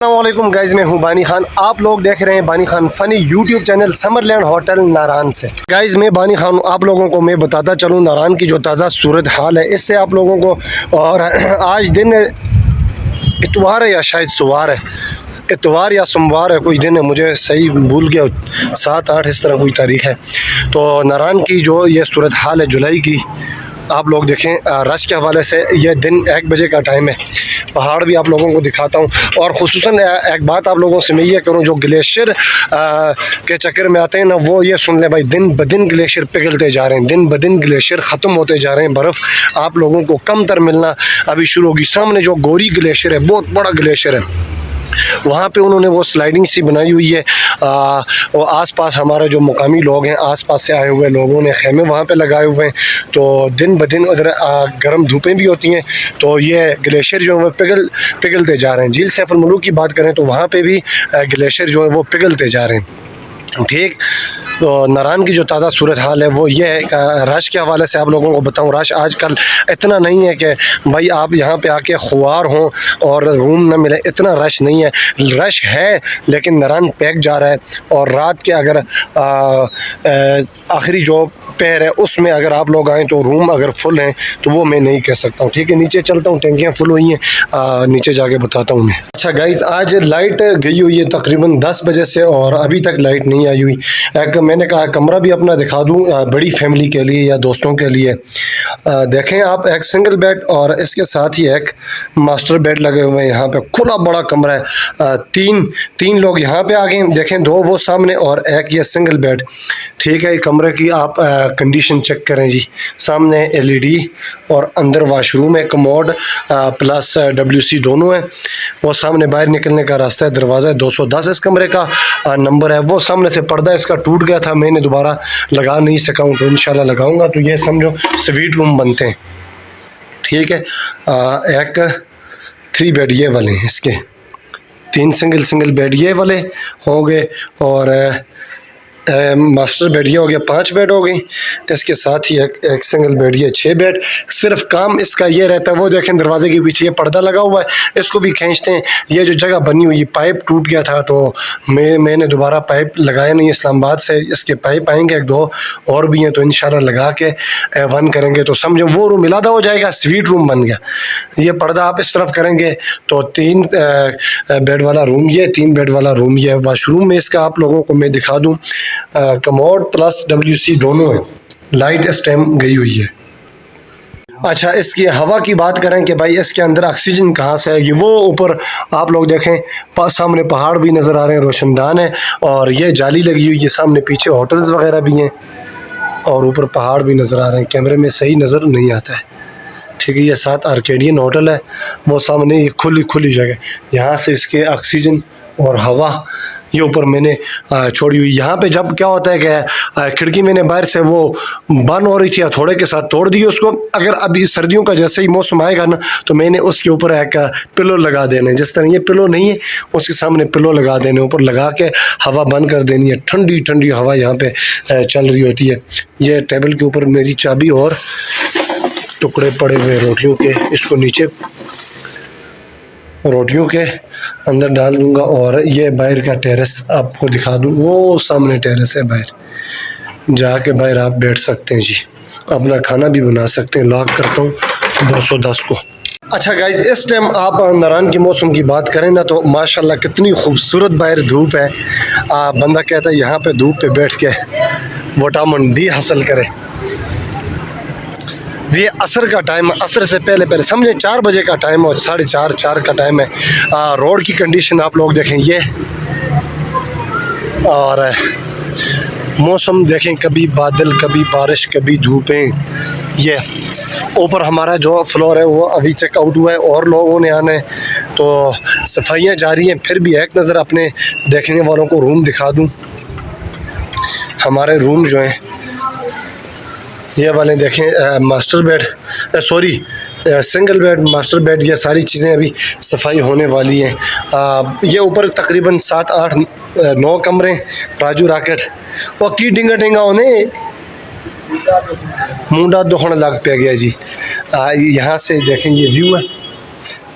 अस्सलामुअलैकुम गाइज़, मैं हूं बानी खान। आप लोग देख रहे हैं Bani Khan funny YouTube channel Summerland hotel Naran से। गाइज़ मैं बानी खान हूं, आप लोगों को मैं बताता चलूं नारान की जो ताज़ा सूरत हाल है इससे आप लोगों को। और आज दिन इतवार है या शायद सोमवार है, इतवार या सोमवार है, कोई दिन है, मुझे सही भूल गया, 7-8 इस तरह कोई तारीख है। तो नारान की जो ये सूरत हाल है जुलाई की, आप लोग देखें। रश के हवाले से ये दिन 1 बजे का टाइम है। पहाड़ भी आप लोगों को दिखाता हूँ और ख़ुसूसन एक बात आप लोगों से मैं ये करूँ, जो ग्लेशियर के चक्कर में आते हैं ना, वो ये सुन लें भाई, दिन ब दिन ग्लेशियर पिघलते जा रहे हैं, दिन ब दिन ग्लेशियर ख़त्म होते जा रहे हैं। बर्फ़ आप लोगों को कम तर मिलना अभी शुरू होगी। सामने जो गोरी ग्लेशियर है, बहुत बड़ा ग्लेशियर है, वहाँ पे उन्होंने वो स्लाइडिंग सी बनाई हुई है। और आसपास हमारे जो मुकामी लोग हैं, आसपास से आए हुए लोगों ने खेमे वहाँ पे लगाए हुए हैं। तो दिन ब दिन उधर गर्म धूपें भी होती हैं, तो ये ग्लेशियर जो है वो पिघलते जा रहे हैं। झील सैफ अल मलूक की बात करें तो वहाँ पे भी ग्लेशियर जो है वो पिघलते जा रहे हैं। ठीक, तो नारान की जो ताज़ा सूरत हाल है वो ये है। रश के हवाले से आप लोगों को बताऊं, रश आजकल इतना नहीं है कि भाई आप यहाँ पे आके खुआर हों और रूम ना मिले, इतना रश नहीं है। रश है लेकिन नारान पैक जा रहा है। और रात के अगर आखिरी जो पैर है उसमें अगर आप लोग आएँ तो रूम अगर फुल हैं तो वो मैं नहीं कह सकता हूँ। ठीक है, नीचे चलता हूँ, टंकियाँ फुल हुई हैं, नीचे जाके बताता हूँ मैं। अच्छा गाइज़, आज लाइट गई हुई है तकरीबन 10 बजे से और अभी तक लाइट नहीं आई हुई। मैंने कहा कमरा भी अपना दिखा दूँ बड़ी फैमिली के लिए या दोस्तों के लिए। देखें आप, एक सिंगल बेड और इसके साथ ही एक मास्टर बेड लगे हुए हैं। यहाँ पे खुला बड़ा कमरा है। तीन लोग यहाँ पे आ गए। देखें, 2 वो सामने और एक ये सिंगल बेड। ठीक है, कमरे की आप कंडीशन चेक करें जी। सामने LED और अंदर वाशरूम है, कमोड प्लस WC दोनों है। वो सामने बाहर निकलने का रास्ता है, दरवाज़ा है। 210 इस कमरे का नंबर है। वो सामने से पर्दा इसका टूट गया था, मैंने दोबारा लगा नहीं सका हूँ, तो इंशाल्लाह लगाऊंगा। तो ये समझो स्वीट रूम बनते हैं। ठीक है, एक 3 बेड ये वाले हैं, इसके 3 सिंगल बेड ये वाले हो गए और मास्टर बेड ये हो गया, 5 बेड हो गई। इसके साथ ही एक सिंगल बेड, ये 6 बेड। सिर्फ काम इसका ये रहता है, वो देखें दरवाजे के पीछे ये पर्दा लगा हुआ है, इसको भी खींचते हैं। ये जो जगह बनी हुई, पाइप टूट गया था तो मैंने दोबारा पाइप लगाया नहीं, इस्लामाबाद से इसके पाइप आएंगे, 1-2 और भी हैं, तो इंशाल्लाह लगा के वन करेंगे तो समझो वो रूम इलादा हो जाएगा, स्वीट रूम बन गया। ये पर्दा आप इस तरफ करेंगे तो 3 बेड वाला रूम, ये 3 बेड वाला रूम, ये वाशरूम में इसका आप लोगों को मैं दिखा दूँ। कमोड प्लस WC दोनों है। लाइट इस टाइम गई हुई है। अच्छा, इसकी हवा की बात करें कि भाई इसके अंदर ऑक्सीजन कहाँ से आएगी, वो ऊपर आप लोग देखें सामने पहाड़ भी नज़र आ रहे हैं, रोशनदान है और ये जाली लगी हुई है। सामने पीछे होटल्स वगैरह भी हैं और ऊपर पहाड़ भी नज़र आ रहे हैं, कैमरे में सही नज़र नहीं आता है। ठीक है, ये 7 आर्केडियन होटल है, वो सामने ये खुली जगह, यहाँ से इसके ऑक्सीजन और हवा ये ऊपर मैंने छोड़ी हुई। यहाँ पे जब क्या होता है कि खिड़की मैंने बाहर से वो बंद हो रही थी, हथौड़े के साथ तोड़ दी उसको। अगर अभी सर्दियों का जैसे ही मौसम आएगा ना, तो मैंने उसके ऊपर एक पिलो लगा देने, जिस तरह ये पिलो नहीं है उसके सामने पिलो लगा देने, ऊपर लगा के हवा बंद कर देनी है। ठंडी ठंडी हवा यहाँ पे चल रही होती है। ये टेबल के ऊपर मेरी चाबी और टुकड़े पड़े हुए रोटियों के, इसको नीचे रोटियों के अंदर डाल दूंगा। और ये बाहर का टेरेस आपको दिखा दूं, वो सामने टेरेस है, बाहर जाके बाहर आप बैठ सकते हैं जी, अपना खाना भी बना सकते हैं। लॉक करता हूँ 210 को। अच्छा गाइज, इस टाइम आप नारान के मौसम की बात करें ना तो माशाल्लाह कितनी खूबसूरत बाहर धूप है। बंदा कहता है यहाँ पे धूप पे बैठ के विटामिन D हासिल करे। ये असर का टाइम, असर से पहले समझे 4 बजे का टाइम और 4:30 का टाइम है। रोड की कंडीशन आप लोग देखें ये, और मौसम देखें, कभी बादल कभी बारिश कभी धूपें। ये ऊपर हमारा जो फ्लोर है वो अभी चेकआउट हुआ है और लोगों ने आना है, तो सफाइयाँ जारी हैं। फिर भी एक नज़र अपने देखने वालों को रूम दिखा दूँ। हमारे रूम जो हैं ये वाले देखें, master bed single bed, master bed, ये सारी चीज़ें अभी सफाई होने वाली हैं। ये ऊपर तकरीबन 7-8-9 कमरे। राजू राकेट वो की डिंगा टिंगा होने मुंडा दुखने लग पे गया जी। यहाँ से देखें ये व्यू है,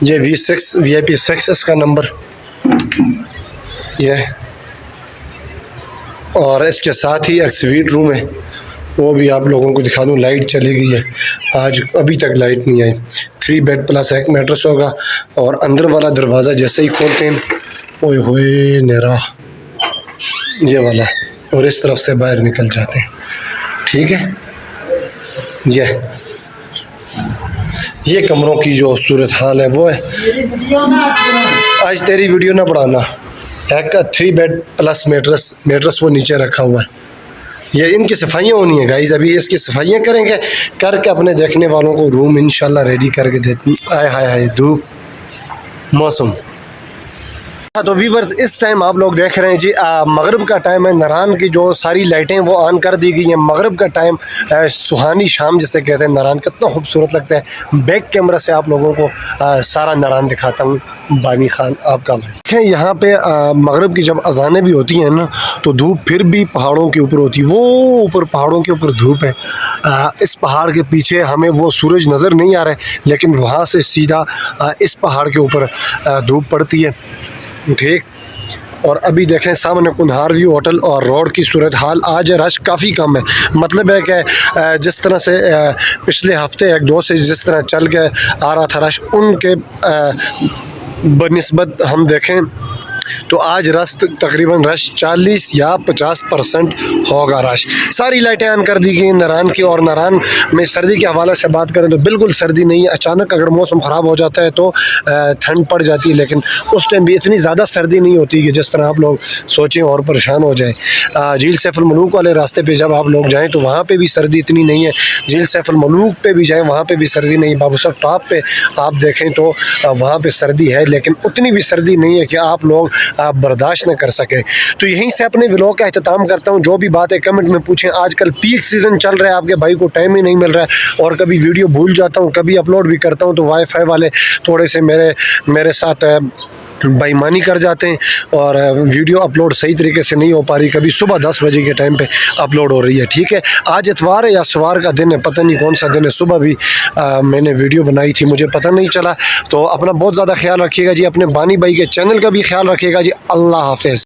ये V6 VIP 6 इसका नंबर। ये, और इसके साथ ही एक स्वीट रूम है, वो भी आप लोगों को दिखा दूँ। लाइट चली गई है, आज अभी तक लाइट नहीं आई। 3 बेड प्लस एक मैट्रेस होगा, और अंदर वाला दरवाज़ा जैसे ही खोलते हैं, ओए होए नेरा, ये वाला, और इस तरफ से बाहर निकल जाते हैं। ठीक है, ये कमरों की जो सूरत हाल है वो है। आज तेरी वीडियो ना बढ़ाना। एक 3 बेड प्लस मैट्रेस वो नीचे रखा हुआ है। ये इनकी सफाइयाँ होनी है गाइस, अभी इसकी सफाइयाँ करेंगे, करके अपने देखने वालों को रूम इंशाल्लाह रेडी करके देते। आय हाय हाय धूप मौसम। तो व्यूवर्स, इस टाइम आप लोग देख रहे हैं जी मगरिब का टाइम है। नारान की जो सारी लाइटें वो ऑन कर दी गई हैं। मगरिब का टाइम, सुहानी शाम जिसे कहते हैं। नारान कितना खूबसूरत लगता है। बैक कैमरा से आप लोगों को सारा नारान दिखाता हूँ। बानी खान आपका भाई देखें, यहाँ पे मगरिब की जब अजानें भी होती हैं ना, तो धूप फिर भी पहाड़ों के ऊपर होती है। वो ऊपर पहाड़ों के ऊपर धूप है। इस पहाड़ के पीछे हमें वो सूरज नज़र नहीं आ रहा है, लेकिन वहाँ से सीधा इस पहाड़ के ऊपर धूप पड़ती है। ठीक, और अभी देखें सामने कुन्हार व्यू होटल और रोड की सूरत हाल। आज रश काफ़ी कम है, मतलब है कि जिस तरह से पिछले हफ्ते 1-2 से जिस तरह चल के आ रहा था रश, उनके बनिस्बत हम देखें तो आज तकरीबन रश 40 या 50% होगा रश। सारी लाइटें ऑन कर दी गई नारान की, और नारान में सर्दी के हवाले से बात करें तो बिल्कुल सर्दी नहीं है। अचानक अगर मौसम ख़राब हो जाता है तो ठंड पड़ जाती है, लेकिन उस टाइम भी इतनी ज़्यादा सर्दी नहीं होती कि जिस तरह आप लोग सोचें और परेशान हो जाए। झील सैफुल मलूक वाले रास्ते पर जब आप लोग जाएँ तो वहाँ पर भी सर्दी इतनी नहीं है। झील सैफुल मलूक पर भी जाएँ, वहाँ पर भी सर्दी नहीं। बाबूसर टॉप पर आप देखें तो वहाँ पर सर्दी है, लेकिन उतनी भी सर्दी नहीं है कि आप लोग आप बर्दाश्त न कर सके। तो यहीं से अपने व्लॉग का अख्ताम करता हूं। जो भी बात है कमेंट में पूछें। आजकल पीक सीज़न चल रहा है, आपके भाई को टाइम ही नहीं मिल रहा है, और कभी वीडियो भूल जाता हूं, कभी अपलोड भी करता हूं तो वाईफाई वाले थोड़े से मेरे साथ बेईमानी कर जाते हैं, और वीडियो अपलोड सही तरीके से नहीं हो पा रही। कभी सुबह 10 बजे के टाइम पे अपलोड हो रही है। ठीक है, आज इतवार है या सवार का दिन है, पता नहीं कौन सा दिन है। सुबह भी मैंने वीडियो बनाई थी, मुझे पता नहीं चला। तो अपना बहुत ज़्यादा ख्याल रखिएगा जी, अपने बानी भाई के चैनल का भी ख्याल रखिएगा जी। अल्लाह हाफ़िज़।